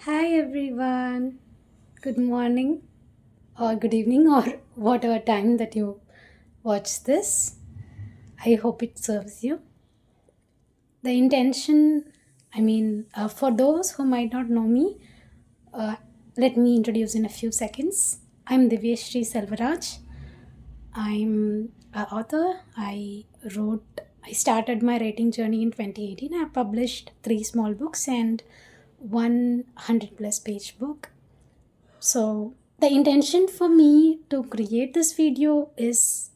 Hi everyone. Good morning or good evening or whatever time that you watch this. I hope it serves you. The intention, for those who might not know me, uh, let me introduce in a few seconds. I'm Divyashree Selvaraj. I'm an author. I started my writing journey in 2018. I published three small books and 100 plus page book. So, the intention for me to create this video is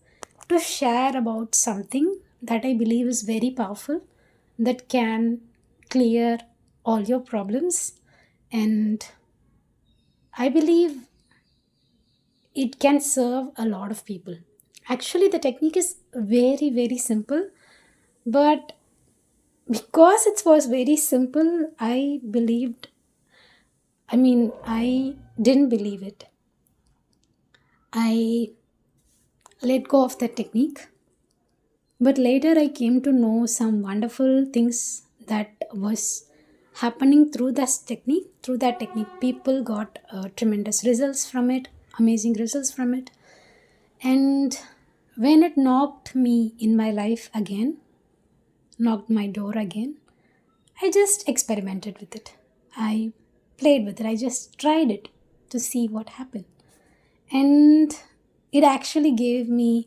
to share about something that I believe is very powerful that can clear all your problems, and I believe it can serve a lot of people. Actually, the technique is very, very simple, but because it was very simple, I didn't believe it. I let go of the technique. But later I came to know some wonderful things that was happening through this technique. Through that technique, people got tremendous results from it, amazing results from it. And when it knocked me in my life again, knocked my door again, I just experimented with it. I played with it. I just tried it to see what happened. And it actually gave me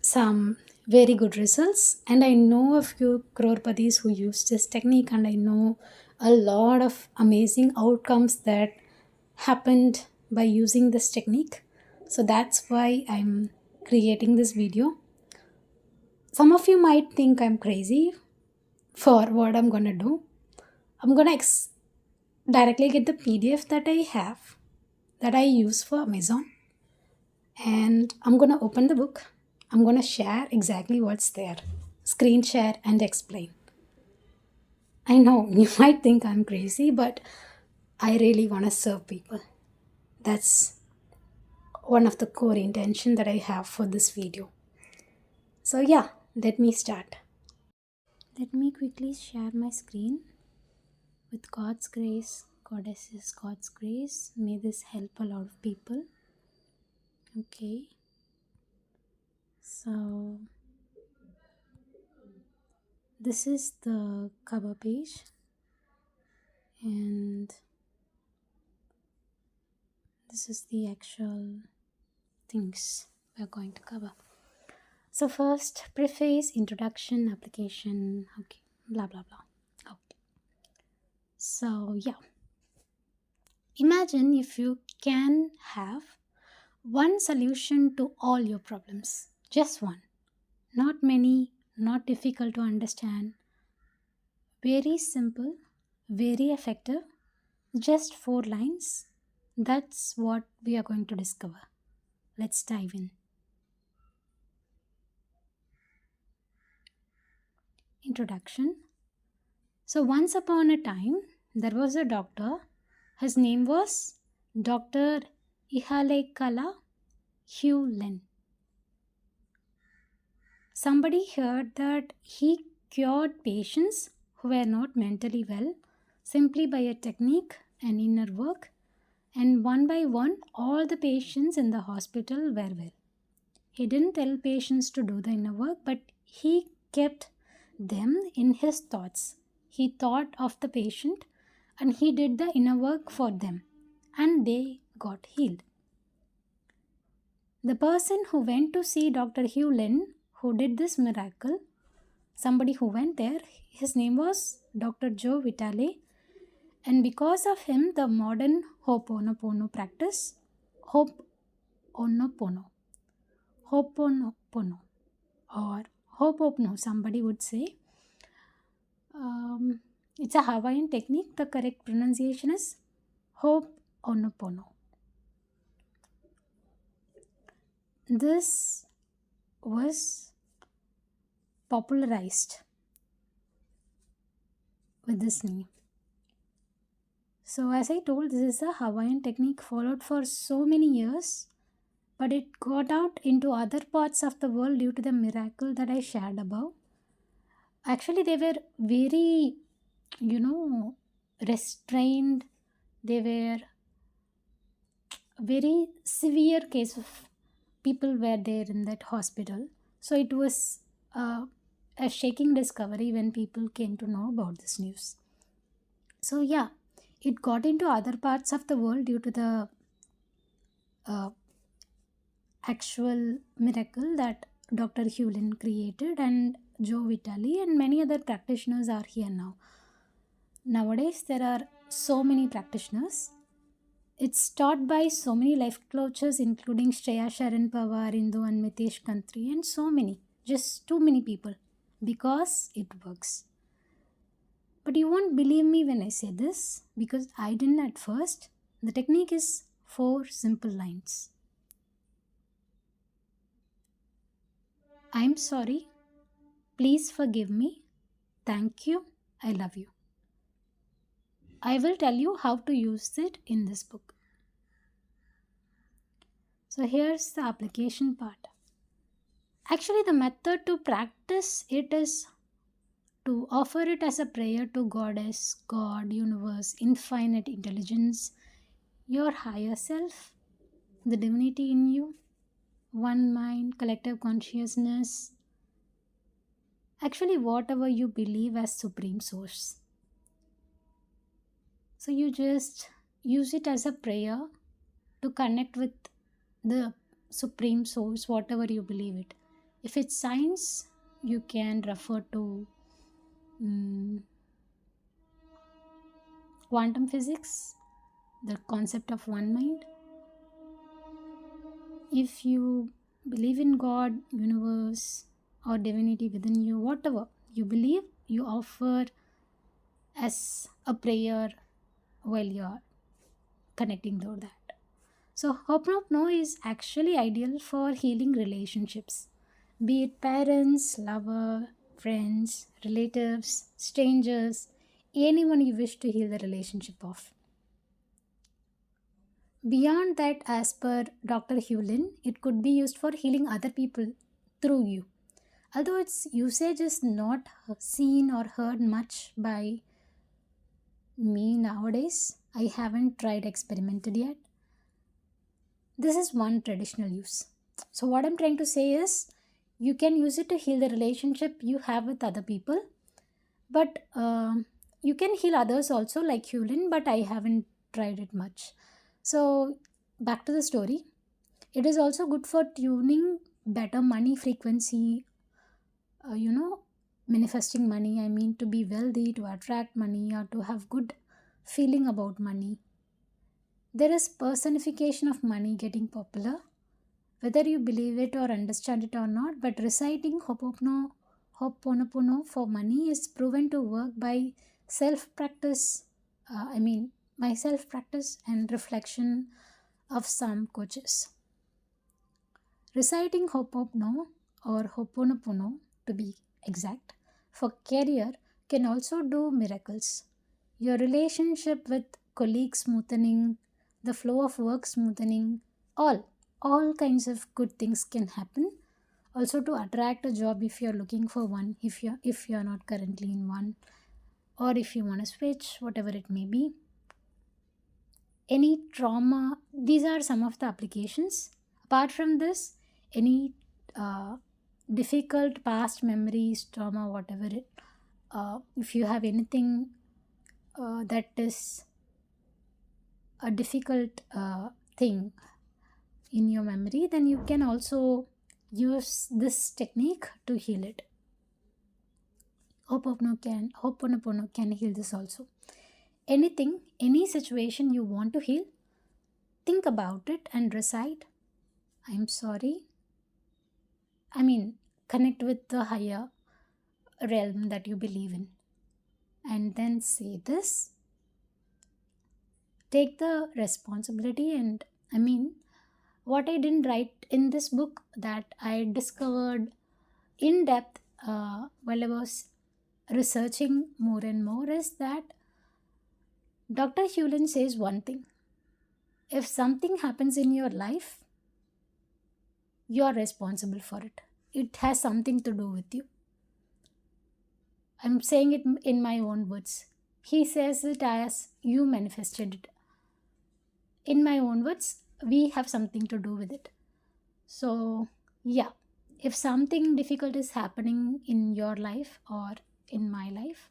some very good results, and I know a few crorepathies who use this technique, and I know a lot of amazing outcomes that happened by using this technique. So that's why I'm creating this video. Some of you might think I'm crazy for what I'm gonna do. I'm gonna directly get the PDF that I have, that I use for Amazon, and I'm gonna open the book. I'm gonna share exactly what's there, screen share and explain. I know you might think I'm crazy, but I really want to serve people. That's one of the core intention that I have for this video. So yeah, let me start. Let me quickly share my screen. With God's grace, Goddess's God's grace, may this help a lot of people. Okay, so this is the cover page, and this is the actual things we're going to cover. So first, preface, introduction, application, okay, blah blah blah. Okay. So yeah, imagine if you can have one solution to all your problems, just one, not many, not difficult to understand, very simple, very effective, just 4 lines. That's what we are going to discover. Let's dive in. Introduction. So, once upon a time, there was a doctor. His name was Dr. DrHewLen. Somebody heard that he cured patients who were not mentally well simply by a technique and inner work, and one by one, all the patients in the hospital were well. He didn't tell patients to do the inner work, but he kept them in his thoughts. He thought of the patient and he did the inner work for them, and they got healed. The person who went to see Dr. Hewlin, who did this miracle, somebody who went there, his name was Dr. Joe Vitale, and because of him, the modern Hooponopono practice, Hooponopono, Hooponopono, or Hooponopono, somebody would say. It's a Hawaiian technique. The correct pronunciation is Hooponopono. This was popularized with this name. So, as I told, this is a Hawaiian technique followed for so many years, but it got out into other parts of the world due to the miracle that I shared above. Actually, they were very, restrained. They were very severe case of people were there in that hospital. So it was a shaking discovery when people came to know about this news. So yeah, it got into other parts of the world due to the uh, actual miracle that DrHewLen created, and Joe Vitale and many other practitioners are here now. Nowadays, there are so many practitioners. It's taught by so many life coaches, including Shreya Sharan Pawar, Indu, and Mitesh Kantri, and so many. Just too many people. Because it works. But you won't believe me when I say this, because I didn't at first. The technique is four simple lines. I'm sorry. Please forgive me. Thank you. I love you. I will tell you how to use it in this book. So here's the application part. Actually, the method to practice it is to offer it as a prayer to Goddess, God, universe, infinite intelligence, your higher self, the divinity in you, one mind, collective consciousness, actually, whatever you believe as supreme source. So you just use it as a prayer to connect with the supreme source, whatever you believe it. If it's science, you can refer to mm, quantum physics, the concept of one mind. If you believe in God, universe, or divinity within you, whatever you believe, you offer as a prayer while you're connecting to that. So, Hoponopono is actually ideal for healing relationships, be it parents, lover, friends, relatives, strangers, anyone you wish to heal the relationship of. Beyond that, as per Dr. Hewlin, it could be used for healing other people through you. Although its usage is not seen or heard much by me nowadays, I haven't tried experimented yet. This is one traditional use. So, what I'm trying to say is you can use it to heal the relationship you have with other people, but you can heal others also, like Hewlin, but I haven't tried it much. So, back to the story. It is also good for tuning better money frequency, you know, manifesting money. I mean, to be wealthy, to attract money, or to have good feeling about money. There is personification of money getting popular, whether you believe it or understand it or not, but reciting Hoponopono for money is proven to work by self practice. My self practice and reflection of some coaches. Reciting Hoponopono to be exact for career can also do miracles. Your relationship with colleagues smoothening, the flow of work smoothening, all kinds of good things can happen. Also to attract a job if you're looking for one, if you're not currently in one, or if you want to switch, whatever it may be. Any trauma, these are some of the applications. Apart from this, any difficult past memories, trauma, whatever it, if you have anything that is a difficult thing in your memory, then you can also use this technique to heal it. Hoponopono can heal this also. Anything, any situation you want to heal, think about it and recite, I'm sorry. I mean, connect with the higher realm that you believe in. And then say this, take the responsibility. And I mean, what I didn't write in this book that I discovered in depth while I was researching more and more is that Dr. Hewlin says one thing: if something happens in your life, you are responsible for it. It has something to do with you. I'm saying it in my own words. He says it as you manifested it. in my own words, we have something to do with it. So, yeah, if something difficult is happening in your life or in my life,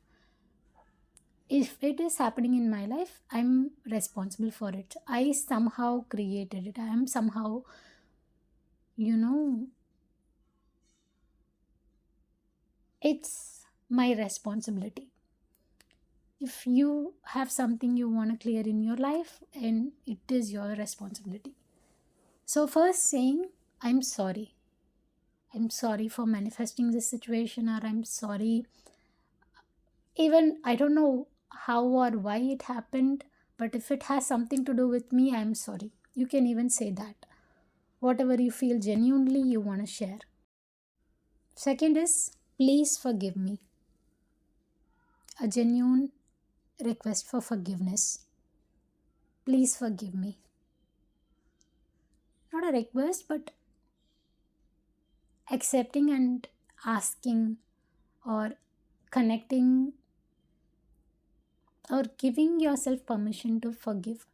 if it is happening in my life, I'm responsible for it. I somehow created it. I am somehow, you know, it's my responsibility. If you have something you want to clear in your life, and it is your responsibility. So, first saying, I'm sorry. I'm sorry for manifesting this situation, or I'm sorry. Even I don't know how or why it happened, but if it has something to do with me, I'm sorry. You can even say that. Whatever you feel genuinely you want to share. Second is, please forgive me. A genuine request for forgiveness. Please forgive me. Not a request, but accepting and asking or connecting or giving yourself permission to forgive.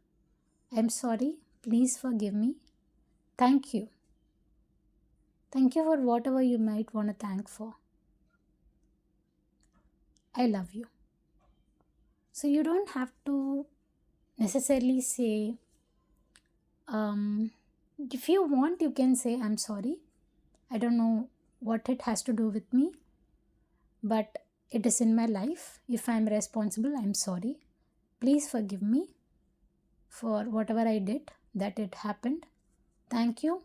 I'm sorry. Please forgive me. Thank you. Thank you for whatever you might want to thank for. I love you. So you don't have to necessarily say, um, if you want, you can say, I'm sorry. I don't know what it has to do with me, but it is in my life. If I'm responsible, I'm sorry. Please forgive me for whatever I did, that it happened. Thank you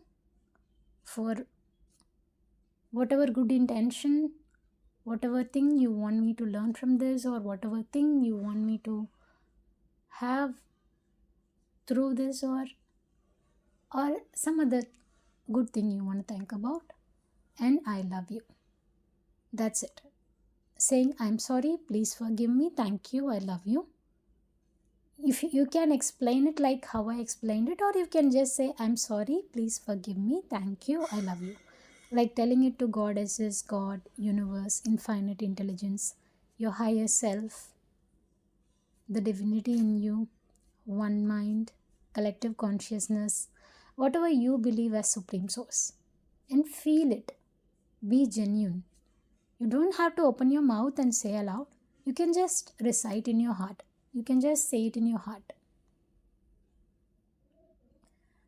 for whatever good intention, whatever thing you want me to learn from this, or whatever thing you want me to have through this, or some other good thing you want to think about. And I love you. That's it. Saying I'm sorry, please forgive me, thank you, I love you. If you can explain it like how I explained it, or you can just say I'm sorry, please forgive me, thank you, I love you. Like telling it to God as is God, universe, infinite intelligence, your higher self, the divinity in you, one mind, collective consciousness, whatever you believe as supreme source. And feel it. Be genuine. You don't have to open your mouth and say aloud. You can just recite in your heart. You can just say it in your heart.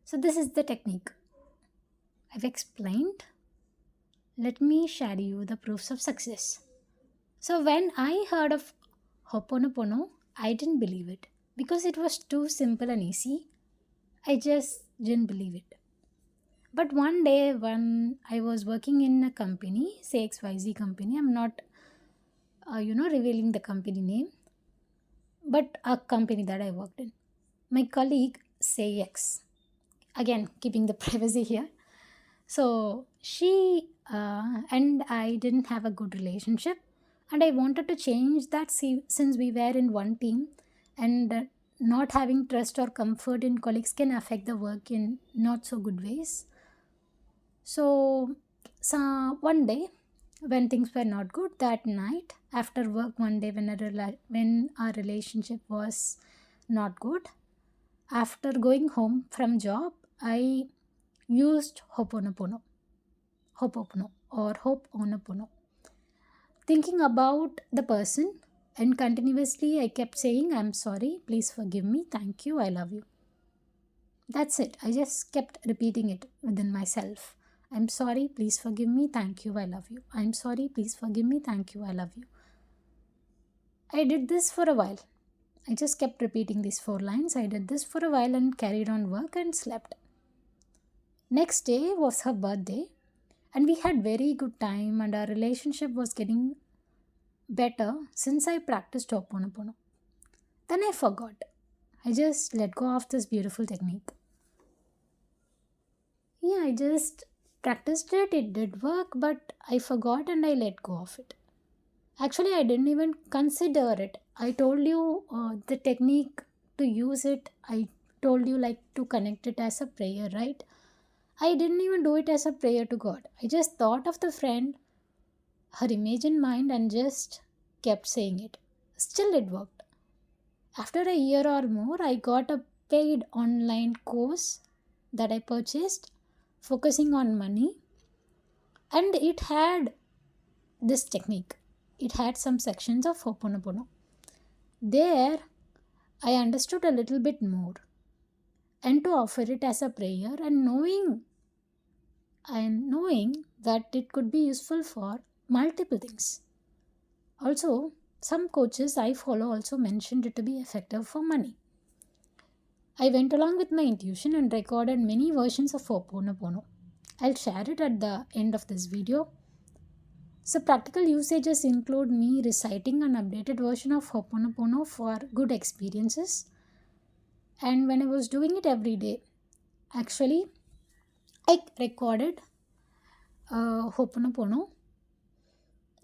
So, this is the technique I've explained. Let me share you the proofs of success. So, when I heard of Hoponopono, I didn't believe it because it was too simple and easy. I just didn't believe it. But one day, when I was working in a company, say XYZ company, I'm not, revealing the company name, but a company that I worked in. My colleague, say X, again, keeping the privacy here. So she and I didn't have a good relationship, and I wanted to change that since we were in one team, and not having trust or comfort in colleagues can affect the work in not so good ways. So, one day, when things were not good, that night after work, one day when our relationship was not good, after going home from job, I used Hoponopono or Hoponopono, thinking about the person, and continuously I kept saying, "I'm sorry, please forgive me, thank you, I love you." That's it. I just kept repeating it within myself. I'm sorry, please forgive me, thank you, I love you. I'm sorry, please forgive me, thank you, I love you. I did this for a while. I just kept repeating these four lines. I did this for a while and carried on work and slept. Next day was her birthday, and we had very good time, and our relationship was getting better since I practiced Ho'oponopono. Then I forgot. I just let go of this beautiful technique. Yeah, I just practiced it, it did work, but I forgot and I let go of it. Actually, I didn't even consider it. I told you the technique to use it, I told you like to connect it as a prayer, right? I didn't even do it as a prayer to God. I just thought of the friend, her image in mind, and just kept saying it. Still, it worked. After a year or more, I got a paid online course that I purchased focusing on money, and it had this technique. It had some sections of Hoponopono. There, I understood a little bit more, and to offer it as a prayer, and knowing that it could be useful for multiple things. Also, some coaches I follow also mentioned it to be effective for money. I went along with my intuition and recorded many versions of Ho'oponopono. I'll share it at the end of this video. So, practical usages include me reciting an updated version of Ho'oponopono for good experiences. And when I was doing it every day, actually, I recorded Ho'oponopono,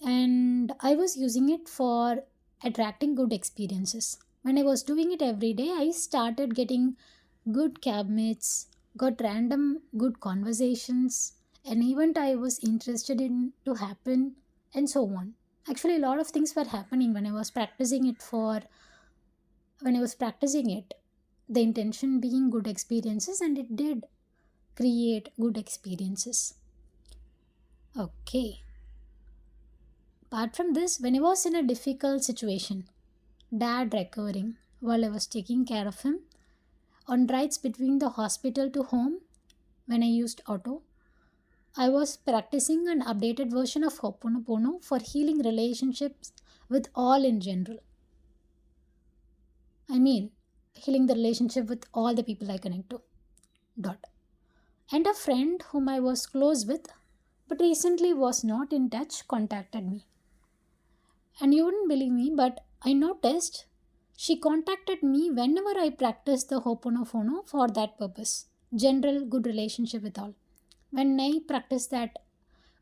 and I was using it for attracting good experiences. When I was doing it every day, I started getting good cab mates, got random good conversations, an event I was interested in to happen, and so on. Actually, a lot of things were happening when I was practicing it. The intention being good experiences, and it did create good experiences. Okay. Apart from this, when I was in a difficult situation, dad recovering while I was taking care of him, on rides between the hospital to home, when I used auto, I was practicing an updated version of Ho'oponopono for healing relationships with all in general. I mean, healing the relationship with all the people I connect to. Dot. And a friend whom I was close with but recently was not in touch contacted me. And you wouldn't believe me, but I noticed she contacted me whenever I practiced the Ho'oponopono for that purpose. General good relationship with all. When I practiced that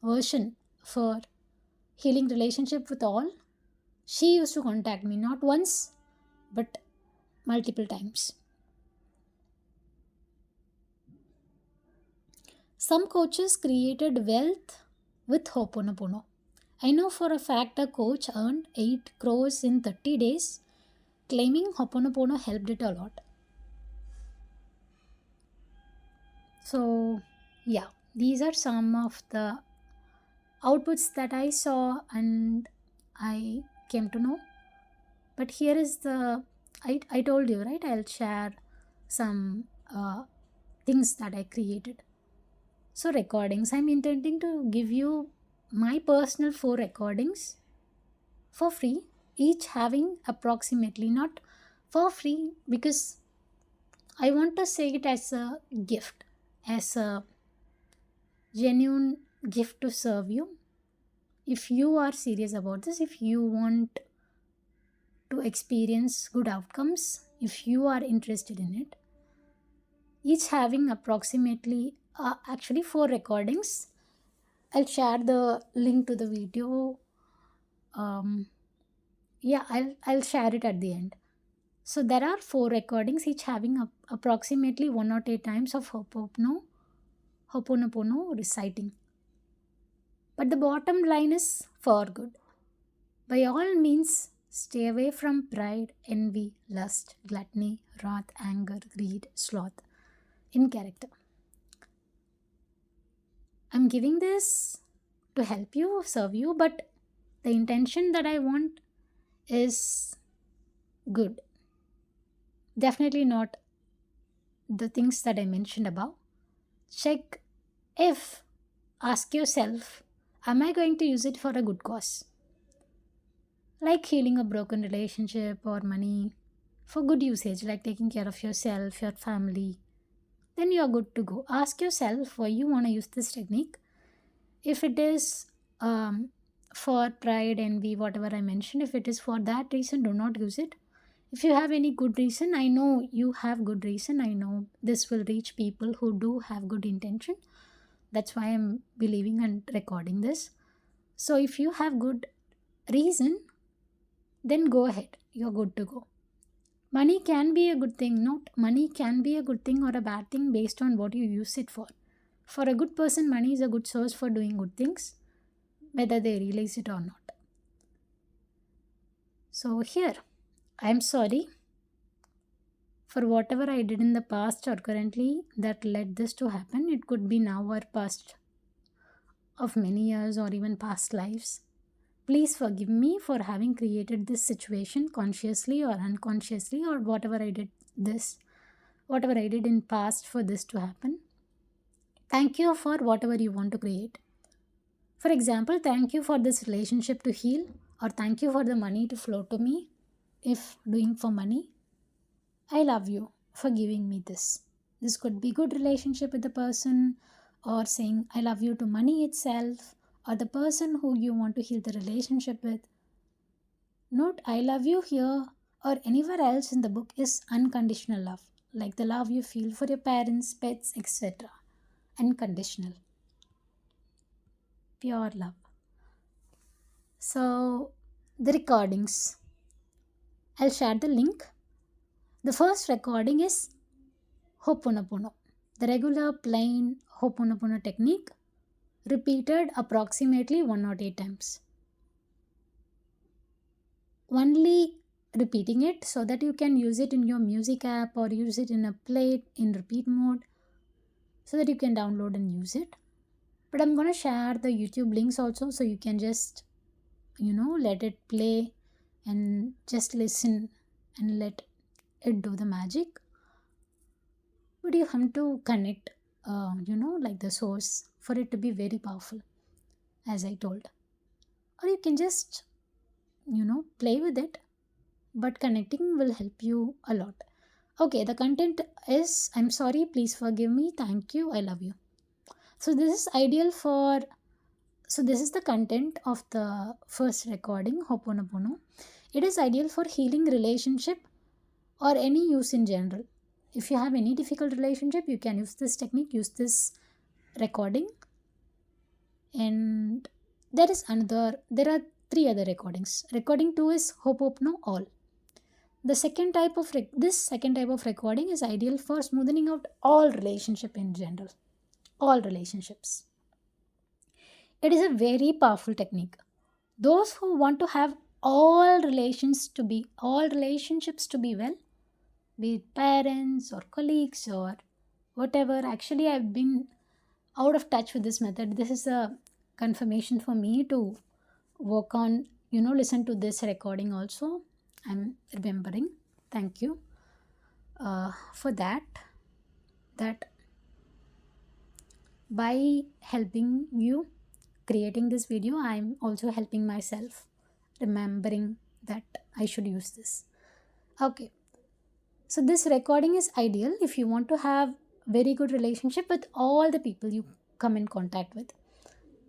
version for healing relationship with all, she used to contact me not once but multiple times. Some coaches created wealth with Ho'oponopono. I know for a fact a coach earned 8 crores in 30 days, claiming Ho'oponopono helped it a lot. So, yeah, these are some of the outputs that I saw and I came to know. But here is I told you, right? I'll share some things that I created. So, recordings, I'm intending to give you my personal 4 recordings for free, each having approximately, not for free because I want to say it as a gift, as a genuine gift to serve you. If you are serious about this, if you want to experience good outcomes, if you are interested in it, each having approximately actually 4 recordings. I'll share the link to the video. Um, yeah, I'll share it at the end. So there are 4 recordings, each having approximately 108 times of Ho'oponopono reciting. But the bottom line is for good. By all means, stay away from pride, envy, lust, gluttony, wrath, anger, greed, sloth in character. I'm giving this to help you, serve you, but the intention that I want is good. Definitely not the things that I mentioned above. Check if, ask yourself, am I going to use it for a good cause? Like healing a broken relationship or money for good usage, like taking care of yourself, your family, then you are good to go. Ask yourself why you want to use this technique. If it is for pride, envy, whatever I mentioned, if it is for that reason, do not use it. If you have any good reason, I know you have good reason. I know this will reach people who do have good intention. That's why I'm believing and recording this. So if you have good reason, then go ahead. You're good to go. Money can be a good thing. Not money can be a good thing or a bad thing based on what you use it for. For a good person, money is a good source for doing good things, whether they realize it or not. So here, I'm sorry For whatever I did in the past or currently that led this to happen, it could be now or past of many years or even past lives. Please forgive me for having created this situation consciously or unconsciously, or whatever I did in past for this to happen. Thank you for whatever you want to create. For example, thank you for this relationship to heal, or thank you for the money to flow to me. If doing for money, I love you for giving me this. This could be good relationship with the person, or saying I love you to money itself, or the person who you want to heal the relationship with. Note I love you here or anywhere else in the book is unconditional love, like the love you feel for your parents, pets, etc. Unconditional, pure love. So, the recordings, I'll share the link. The first recording is Hoponopono, the regular plain Hoponopono technique, repeated approximately 108 times. Only repeating it so that you can use it in your music app or use it in a play in repeat mode so that you can download and use it. But I'm going to share the YouTube links also so you can just, let it play and just listen and let it do the magic. But you have to connect, like the source for it to be very powerful, as I told. Or you can just, play with it, but connecting will help you a lot. Okay, the content is I'm sorry, please forgive me, thank you, I love you. So this is ideal for so this is the content of the first recording, Hoponopono. It is ideal for healing relationship or any use in general. If you have any difficult relationship, you can use this technique, use this recording. And there are three other recordings. Recording 2 is Hoponopono all. This second type of recording is ideal for smoothing out all relationship in general, all relationships. It is a very powerful technique. Those who want to have all relationships to be well, be it parents or colleagues or whatever. Actually, I've been out of touch with this method. This is a confirmation for me to work on, listen to this recording also. I'm remembering. Thank you for that by helping you creating this video, I'm also helping myself remembering that I should use this. Okay, so this recording is ideal if you want to have very good relationship with all the people you come in contact with.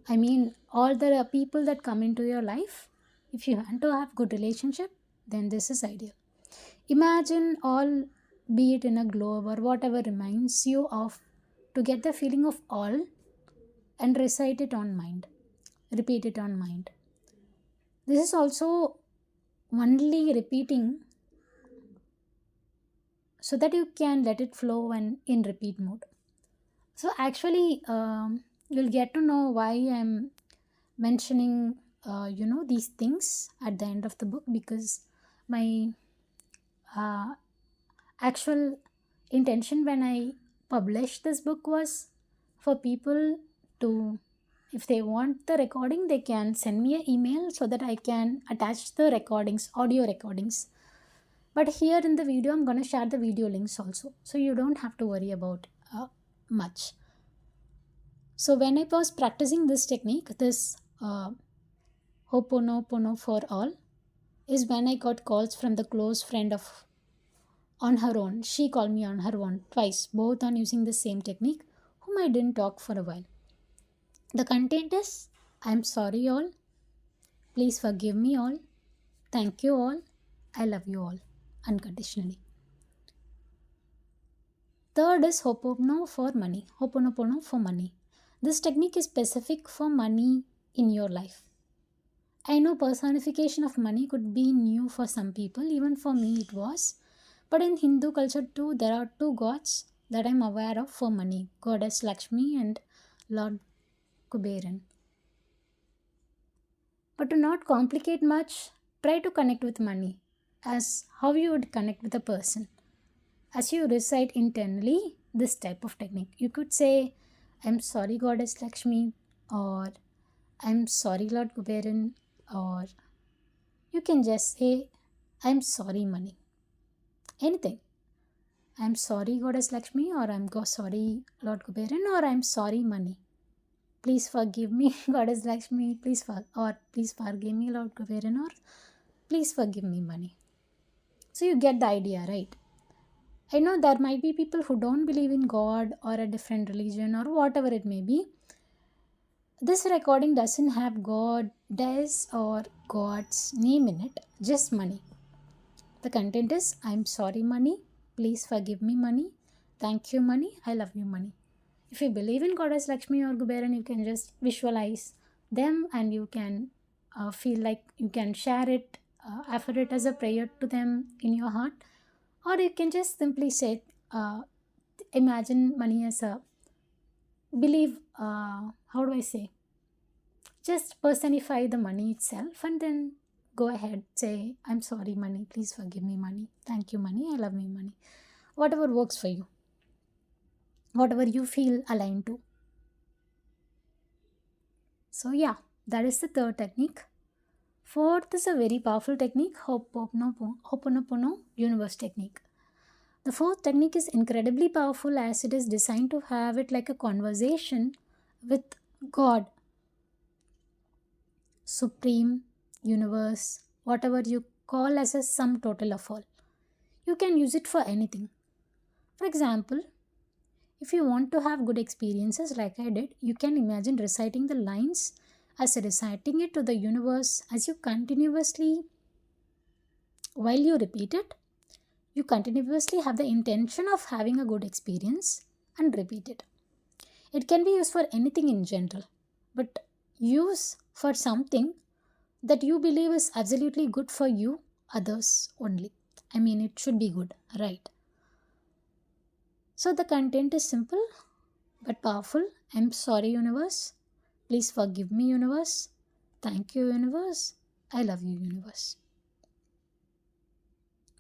I mean, all the people that come into your life. If you want to have good relationship, then this is ideal. Imagine all, be it in a globe or whatever reminds you of, to get the feeling of all, and recite it on mind. Repeat it on mind. This is also only repeating so that you can let it flow and in repeat mode. So actually, you'll get to know why I'm mentioning, these things at the end of the book, because my uh, actual intention when I published this book was for people to, if they want the recording, they can send me an email so that I can attach the recordings, audio recordings. But here in the video, I'm going to share the video links also, so you don't have to worry about much. So when I was practicing this technique, this Hoponopono for all, is when I got calls from the close friend of on her own. She called me on her own twice, both on using the same technique, whom I didn't talk for a while. The content is I'm sorry, all. Please forgive me, all. Thank you, all. I love you all unconditionally. Third is Hoponopono for money. Hoponopono for money. This technique is specific for money in your life. I know personification of money could be new for some people, even for me it was. But in Hindu culture too, there are two gods that I'm aware of for money, Goddess Lakshmi and Lord Kuberan. But to not complicate much, try to connect with money as how you would connect with a person. as you recite internally this type of technique. You could say, I'm sorry, Goddess Lakshmi, or I'm sorry, Lord Kuberan, or you can just say, I'm sorry, money. Anything. I'm sorry, Goddess Lakshmi, or sorry, Lord Kuberan, or I'm sorry, money. Please forgive me, Goddess Lakshmi, please forgive me, Lord Kuberan, or please forgive me, money. So you get the idea, right? I know there might be people who don't believe in God or a different religion or whatever it may be. This recording doesn't have goddess or God's name in it, just money. The content is, I'm sorry, money. Please forgive me, money. Thank you, money. I love you, money. If you believe in Goddess Lakshmi or Kuberan, you can just visualize them and you can feel like you can share it, offer it as a prayer to them in your heart. Or you can just simply say, imagine money as a believe, how do I say? Just personify the money itself and then go ahead, say, I'm sorry, money. Please forgive me, money. Thank you, money. I love me, money. Whatever works for you, whatever you feel aligned to. So, yeah, that is the third technique. Fourth is a very powerful technique, Hooponopono universe technique. The fourth technique is incredibly powerful as it is designed to have it like a conversation with God, Supreme, Universe, whatever you call as a sum total of all. You can use it for anything. For example, if you want to have good experiences like I did, you can imagine reciting the lines as reciting it to the universe as you continuously, while you repeat it, you continuously have the intention of having a good experience and repeat it. It can be used for anything in general, but use for something that you believe is absolutely good for you, others only. I mean, it should be good, right? So the content is simple but powerful. I'm sorry, universe. Please forgive me, universe. Thank you, universe. I love you, universe.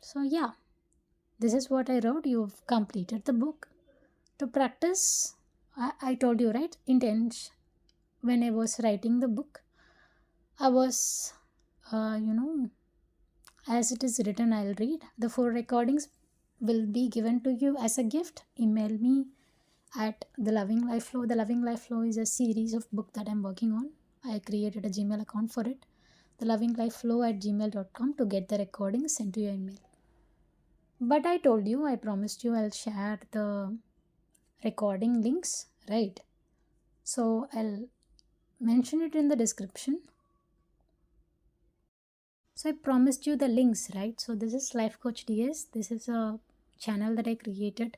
So, yeah, this is what I wrote. You've completed the book. To practice, I told you, right? Intent. When I was writing the book, I was, as it is written, I'll read. The 4 recordings will be given to you as a gift. Email me at The Loving Life Flow. The Loving Life Flow is a series of book that I'm working on. I created a Gmail account for it. The Loving Life Flow at gmail.com to get the recordings sent to your email. But I told you, I promised you I'll share the recording links, right? So I'll mention it in the description. So I promised you the links, right? So this is Life Coach DS. This is a channel that I created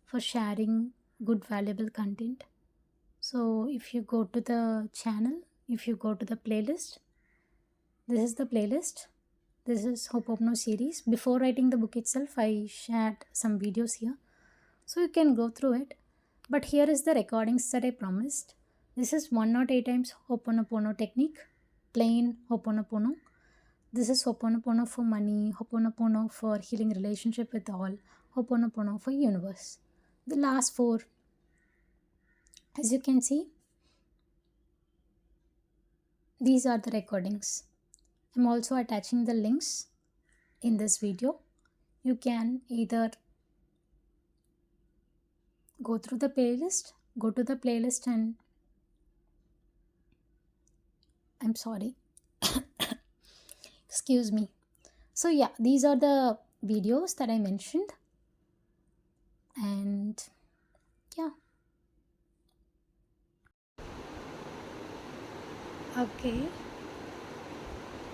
for sharing good valuable content. So if you go to the channel, if you go to the playlist, this is the playlist. This is Hooponopono series. Before writing the book itself, I shared some videos here. So you can go through it. But here is the recordings that I promised. This is 108 times Hooponopono technique, plain Hooponopono. This is Hooponopono for money, Hooponopono for healing relationship with all, Hooponopono for universe. The last 4, as you can see, these are the recordings. I'm also attaching the links in this video. You can either go to the playlist and I'm sorry. Excuse me. So yeah, these are the videos that I mentioned. And yeah. Okay.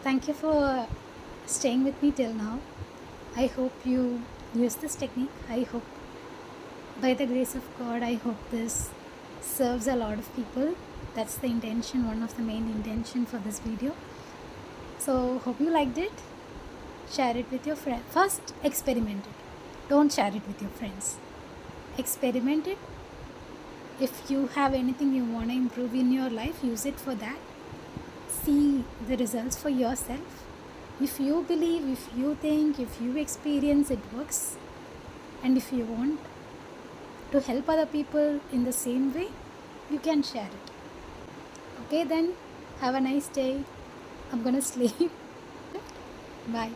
Thank you for staying with me till now. I hope you use this technique. I hope, by the grace of God, I hope this serves a lot of people. That's the intention, one of the main intention for this video. So hope you liked it. Share it with your friends. First, experiment it. Don't share it with your friends. Experiment it. If you have anything you want to improve in your life, use it for that. See the results for yourself. If you believe, if you think, if you experience it works, And if you want to help other people in the same way, you can share it. Okay, then have a nice day. I'm gonna sleep. Bye.